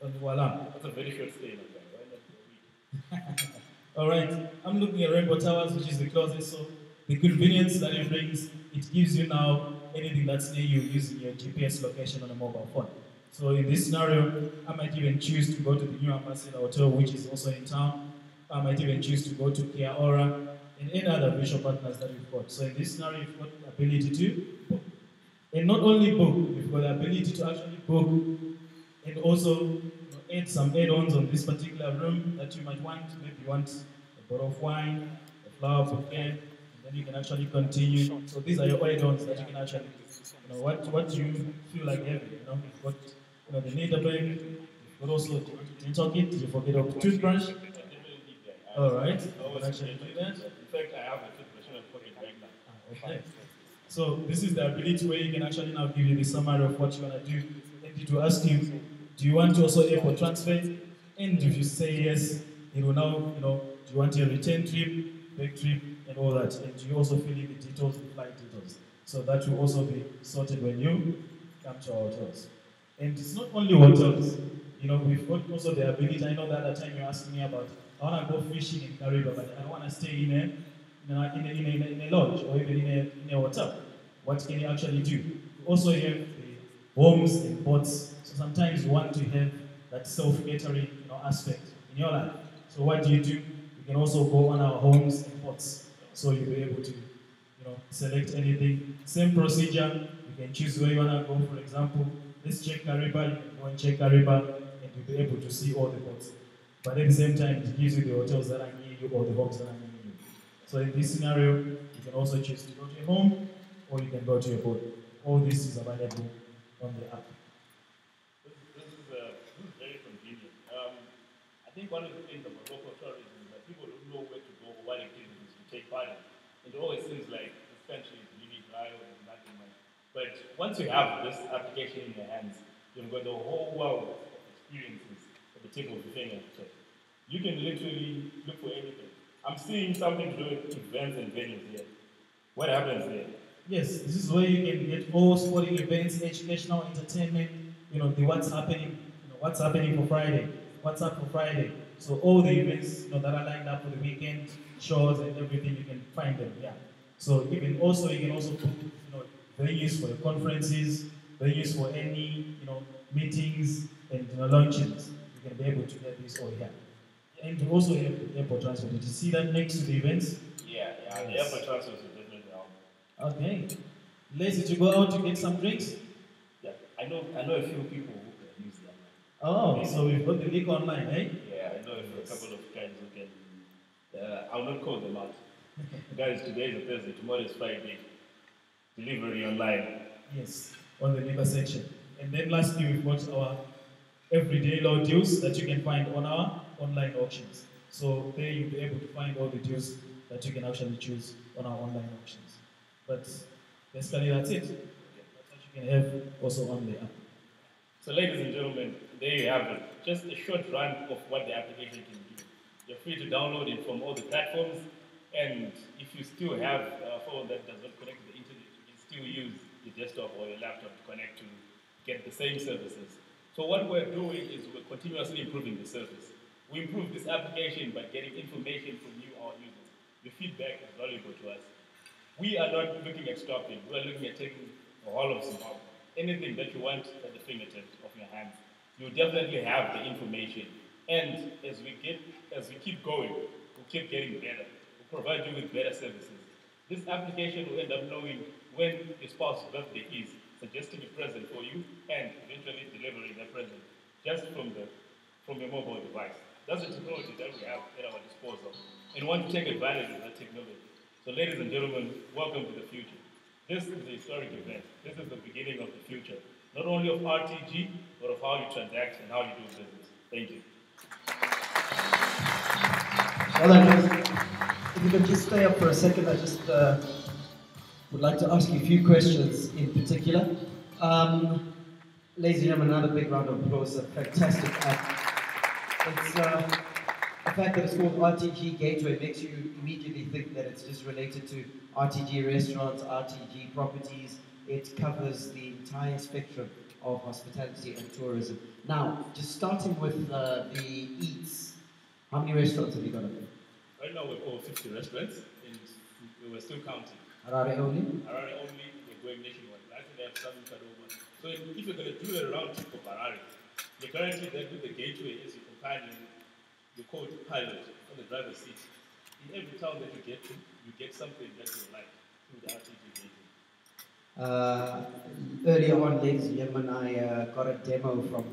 on Walam. That's a very short stay, my guy. Why not for a week? All right, I'm looking at Rainbow Towers, which is the closest. So the convenience that it brings, it gives you now anything that's near you using your GPS location on a mobile phone. So in this scenario, I might even choose to go to the New Ambassador Hotel, which is also in town. I might even choose to go to Kia Ora and any other visual partners that we've got. So in this scenario, you've got the ability to book. And not only book, you've got the ability to actually book and also add some add-ons on this particular room that you might want. Maybe you want a bottle of wine, a flower bouquet, and then you can actually continue. So these are your add-ons that you can actually, what you feel like having. You've got the needle bag, you've got also dental kit. Did you forget of toothbrush? All right. You can actually do that. In fact, I have a toothbrush in my pocket right now. Okay. So this is the ability where you can actually now give you the summary of what you want to do. And it will ask you, do you want to also airport transfer? And if you say yes, it will now, do you want a return trip, back trip, and all that. And you also fill in the details, the flight details. So that will also be sorted when you come to our hotels. And it's not only hotels. We've got also the ability. I know that at the time you're asking me about, I want to go fishing in Kariba, but I don't want to stay in a lodge or even in a hotel. What can you actually do? You also have the homes and boats. So sometimes you want to have that self-catering aspect in your life. So what do? You can also go on our homes and boats. So you'll be able to select anything. Same procedure. You can choose where you want to go. For example, let's check Kariba. You can go and check Kariba, and you'll be able to see all the boats. But at the same time, it gives you the hotels that are near you or the homes that are near you. So in this scenario, you can also choose to go to your home or you can go to your boat. All this is available on the app. This is very convenient. I think one of the things about local tourism is that people don't know where to go or what activities to take part in. It always seems like this country is really dry or there's nothing much. But once you have this application in your hands, you've got the whole world of experiences at the tip of your finger. You can literally look for anything. I'm seeing something to do with events and venues here. What happens there? Yes, this is where you can get all sporting events, educational, entertainment, the what's happening for Friday, what's up for Friday. So all the events that are lined up for the weekend, shows and everything, you can find them, yeah. So you can also put venues for your conferences, venues for any meetings and launches. You can be able to get this all here. And to also have the airport transfer. Did you see that next to the events? Yeah, the airport transfers are definitely help. Okay. Lazy to go out to get some drinks? Yeah, I know a few people who can use that. Oh, so we've got the link online, eh? Yeah, I know a couple of guys who can. I'll not call them out. Guys, today is a Thursday, tomorrow is Friday. Delivery online. Yes, on the liquor section. And then lastly, we've got our everyday low deals that you can find on our online auctions. So there you'll be able to find all the deals that you can actually choose on our online auctions. But basically that's it. That's what you can have also on the app. So ladies and gentlemen, there you have it. Just a short run of what the application can do. You're free to download it from all the platforms, and if you still have a phone that does not connect to the internet, you can still use your desktop or your laptop to connect to get the same services. So what we're doing is we're continuously improving the service. We improve this application by getting information from you, our users. Your feedback is valuable to us. We are not looking at stopping. We are looking at taking the whole of Zimbabwe. Anything that you want at the fingertips of your hands, you'll definitely have the information. And as we keep going, we'll keep getting better. We'll provide you with better services. This application will end up knowing when your spouse's birthday is, suggesting a present for you, and eventually delivering that present just from your mobile device. That's the technology that we have at our disposal, and want to take advantage of that technology. So ladies and gentlemen, welcome to the future. This is a historic event. This is the beginning of the future, not only of RTG, but of how you transact and how you do business. Thank you. Well done, if you could just stay up for a second, I just would like to ask you a few questions in particular. Ladies and gentlemen, another big round of applause. A fantastic app. It's the fact that it's called RTG Gateway makes you immediately think that it's just related to RTG restaurants, RTG properties. It covers the entire spectrum of hospitality and tourism. Now, just starting with the eats, how many restaurants have you got up there? Right now we're over 50 restaurants, and we're still counting. Harare only? Harare only, we're going nationwide. I think they have some in Kadoma. So if you're going to do a round trip of Harare, you're currently there with the gateway as your companion, your co-pilot on the driver's seat. In every town that you get to, you get something that you like through the RTG gateway. Earlier on, ladies and gentlemen, I got a demo from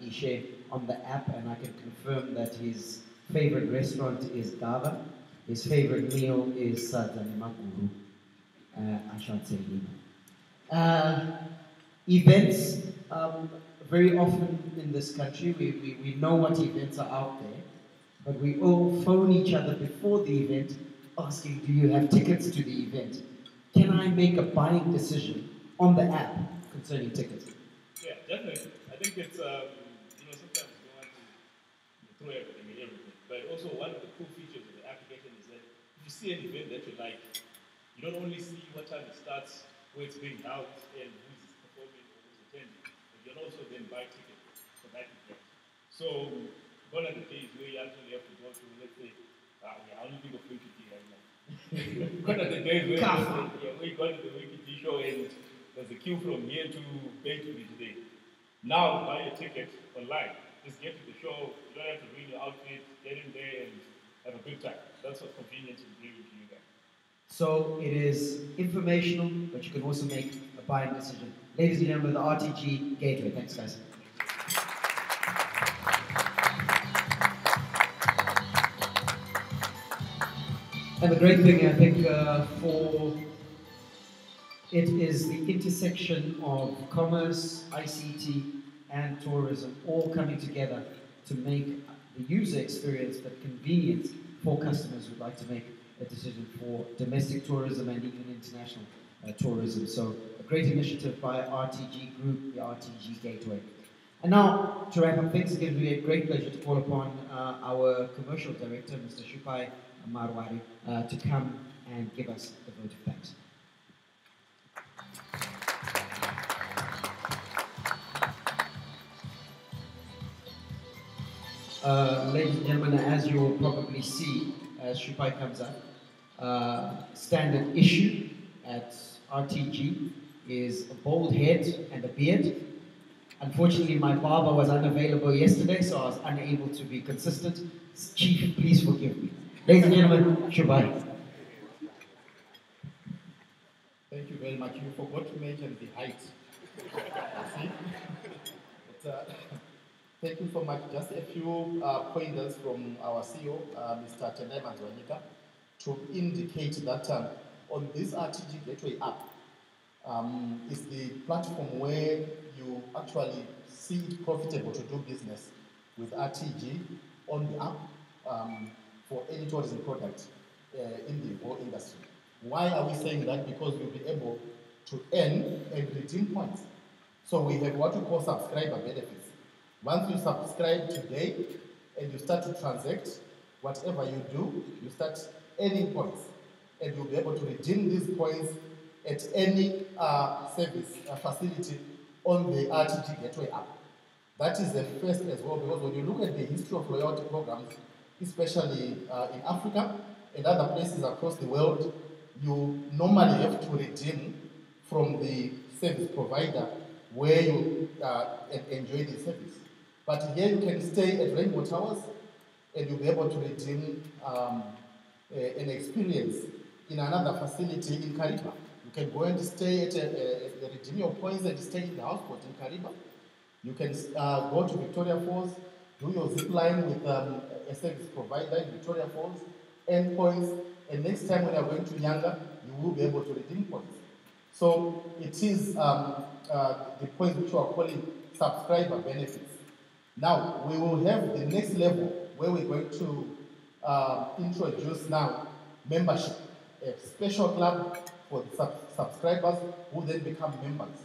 Ishe on the app, and I can confirm that his favorite restaurant is Gava. His favorite meal is Sadani Makuru. I shan't say Lima. Events, very often in this country, we know what events are out there, but we all phone each other before the event asking, do you have tickets to the event? Can I make a buying decision on the app concerning tickets? Yeah, definitely. I think it's, sometimes you don't want to throw everything in everything. But also one of the cool features of the application is that if you see an event that you like, you don't only see what time it starts, where it's being held, and who's performing or who's attending, but you can also then buy tickets for that event. So one of the days where you actually have to go to, let's say, I only think of Wikiti right now. One of the days where we go to the Wikiti show and there's a queue from here to Bay today. Now buy a ticket online. Just get to the show. You don't have to bring your outfit. Get in there and have a good time. That's what convenience is bringing to you guys. So it is informational, but you can also make a buying decision. Ladies and gentlemen, the RTG Gateway. Thanks, guys. And the great thing, I think, for it is the intersection of commerce, ICT, and tourism all coming together to make the user experience but convenient for customers who'd like to make a decision for domestic tourism and even international tourism. So a great initiative by RTG Group, the RTG Gateway. And now, to wrap up things, it gives me a great pleasure to call upon our commercial director, Mr. Shupai Marwari, to come and give us the vote of thanks. Ladies and gentlemen, as you will probably see as Shupai comes up, standard issue at RTG is a bald head and a beard. Unfortunately, my barber was unavailable yesterday, so I was unable to be consistent. Chief, please forgive me. Ladies and gentlemen, Shupai. Thank you very much. You forgot to mention the height. See? But, thank you so much. Just a few pointers from our CEO, Mr. Tendai Manzwanika, to indicate that on this RTG Gateway app is the platform where you actually see it profitable to do business with RTG on the app for any tourism product in the whole industry. Why are we saying that? Because you'll be able to earn and redeem points. So we have what we call subscriber benefits. Once you subscribe today and you start to transact, whatever you do, you start earning points. And you'll be able to redeem these points at any service facility on the RTG Gateway app. That is the first as well, because when you look at the history of loyalty programs, especially in Africa and other places across the world, you normally have to redeem from the service provider where you enjoy the service. But here you can stay at Rainbow Towers and you'll be able to redeem an experience in another facility in Kariba. You can go and stay at redeem your points and stay in the houseboat in Kariba. You can go to Victoria Falls, do your zip line with a service provider in Victoria Falls, earn points, and next time when you're going to Nyanga, you will be able to redeem points. So it is the point which we are calling subscriber benefits. Now, we will have the next level where we're going to introduce now membership, a special club for subscribers who then become members.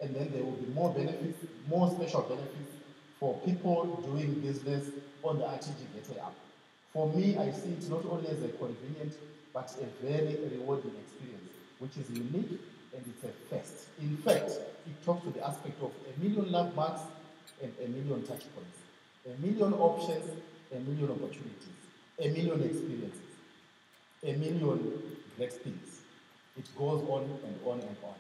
And then there will be more benefits, more special benefits for people doing business on the RTG Gateway app. For me, I see it not only as a convenient, but a very rewarding experience, which is unique and it's a first. In fact, it talk to the aspect of 1 million landmarks and 1 million touch points, 1 million options, 1 million opportunities, 1 million experiences, 1 million great things. It goes on and on and on.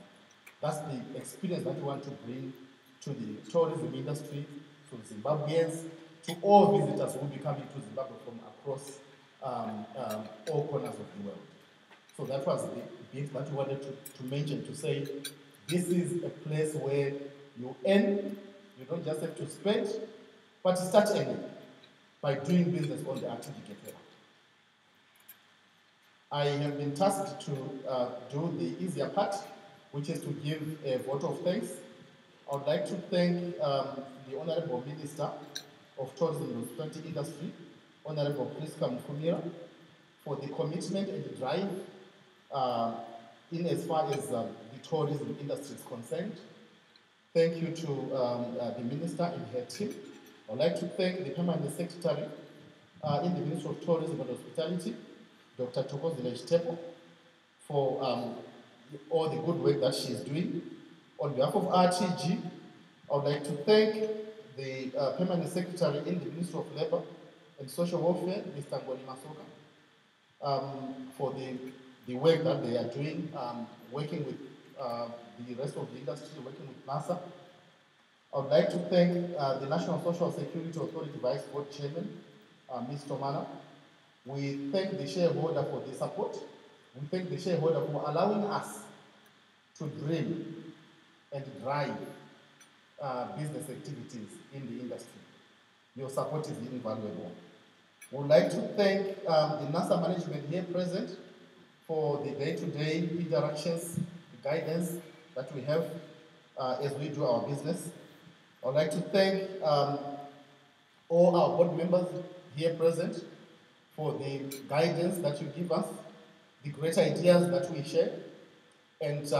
That's the experience that we want to bring to the tourism industry, to Zimbabweans, to all visitors who will be coming to Zimbabwe from across all corners of the world. So that was the bit that we wanted to mention, to say this is a place where you earn, you don't just have to spend, but start earning by doing business on the RTG Gateway. I have been tasked to do the easier part, which is to give a vote of thanks. I would like to thank the Honorable Minister of Tourism and Hospitality Industry, Honorable Priska Mufumira, for the commitment and the drive in as far as the tourism industry is concerned. Thank you to the Minister and her team. I would like to thank the Permanent Secretary in the Ministry of Tourism and Hospitality, Dr. Thokozile Chitepo, for all the good work that she is doing. On behalf of RTG, I would like to thank the Permanent Secretary in the Ministry of Labour and Social Welfare, Mr. Ngoni Masoka, for the work that they are doing, working with the rest of the industry, working with NASA. I would like to thank the National Social Security Authority Vice Board Chairman, Ms. Tomana. We thank the shareholder for the support. We thank the shareholder for allowing us to dream and drive business activities in the industry. Your support is invaluable. We would like to thank the NASA management here present for the day-to-day interactions, the guidance that we have as we do our business. I would like to thank all our board members here present for the guidance that you give us, the great ideas that we share, and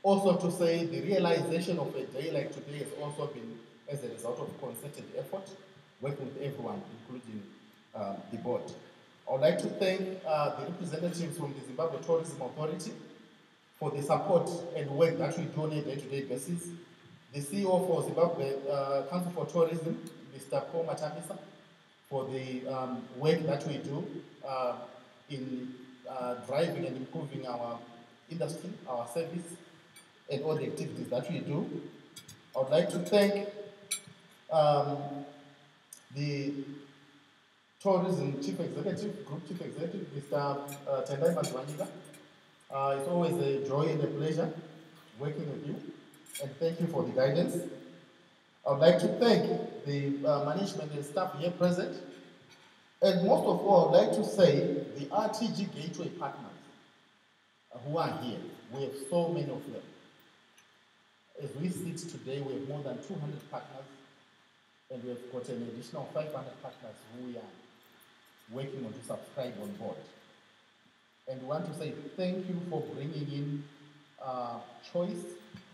also to say the realization of a day like today has also been as a result of concerted effort, working with everyone, including the board. I would like to thank the representatives from the Zimbabwe Tourism Authority for the support and work that we do on a day-to-day basis. The CEO for Zimbabwe Council for Tourism, Mr. Paul Matamisa, for the work that we do in driving and improving our industry, our service, and all the activities that we do. I would like to thank the Tourism Chief Executive, Group Chief Executive, Mr. Tendai Mazwanyiga. It's always a joy and a pleasure working with you, and thank you for the guidance. I would like to thank the management and staff here present, and most of all, I would like to say the RTG Gateway partners who are here. We have so many of them. As we sit today, we have more than 200 partners, and we have got an additional 500 partners who we are working on to subscribe on board. And we want to say thank you for bringing in choice,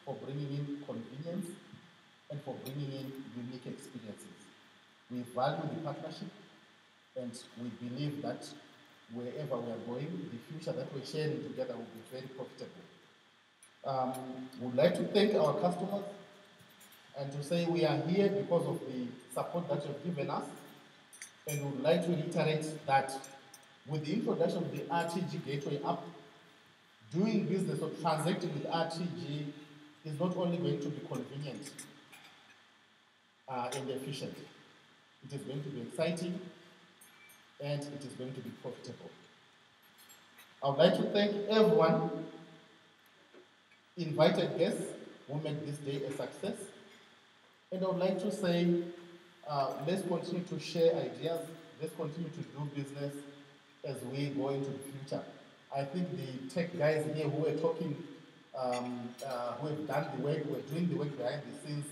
for bringing in convenience, and for bringing in unique experiences. We value the partnership, and we believe that wherever we are going, the future that we're sharing together will be very profitable. We would like to thank our customers and to say we are here because of the support that you've given us, and we would like to reiterate that with the introduction of the RTG Gateway app, doing business or transacting with RTG is not only going to be convenient and efficient, it is going to be exciting, and it is going to be profitable. I would like to thank everyone, invited guests who made this day a success, and I would like to say let's continue to share ideas, let's continue to do business as we go into the future. I think the tech guys here who are talking, who have done the work, who are doing the work behind the scenes,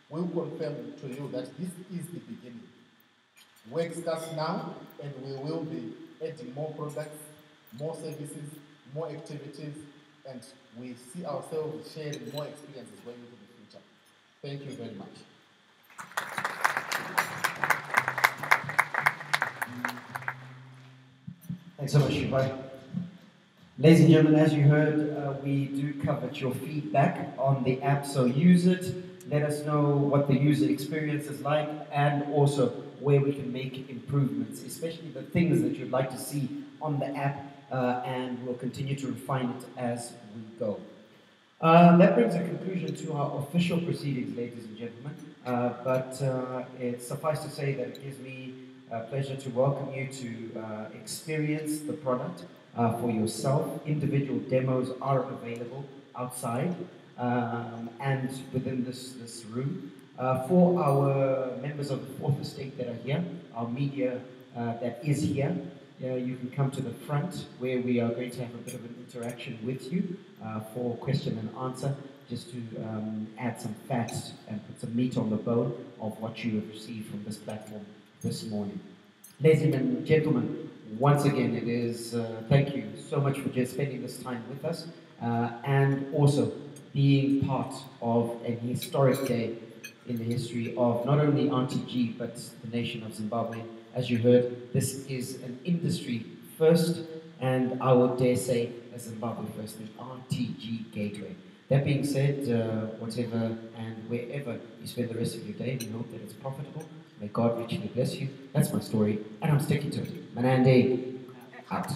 will confirm to you that this is the beginning. Work starts now, and we will be adding more products, more services, more activities, and we see ourselves sharing more experiences going into the future. Thank you very much. Thanks so much, Shibai. Ladies and gentlemen, as you heard, we do covet your feedback on the app, so use it. Let us know what the user experience is like and also where we can make improvements, especially the things that you'd like to see on the app, and we'll continue to refine it as we go. That brings a conclusion to our official proceedings, ladies and gentlemen, but it's suffice to say that it gives me pleasure to welcome you to experience the product for yourself. Individual demos are available outside and within this room. For our members of the Fourth Estate that are here, our media that is here, you can come to the front where we are going to have a bit of an interaction with you for question and answer, just to add some facts and put some meat on the bone of what you have received from this platform this morning. Ladies and gentlemen, once again, it is thank you so much for just spending this time with us and also being part of a historic day in the history of not only RTG but the nation of Zimbabwe. As you heard, this is an industry first, and I would dare say a Zimbabwe first, the RTG Gateway. That being said, whatever and wherever you spend the rest of your day, we hope that it's profitable. May God richly bless you. That's my story, and I'm sticking to it. Manande, out.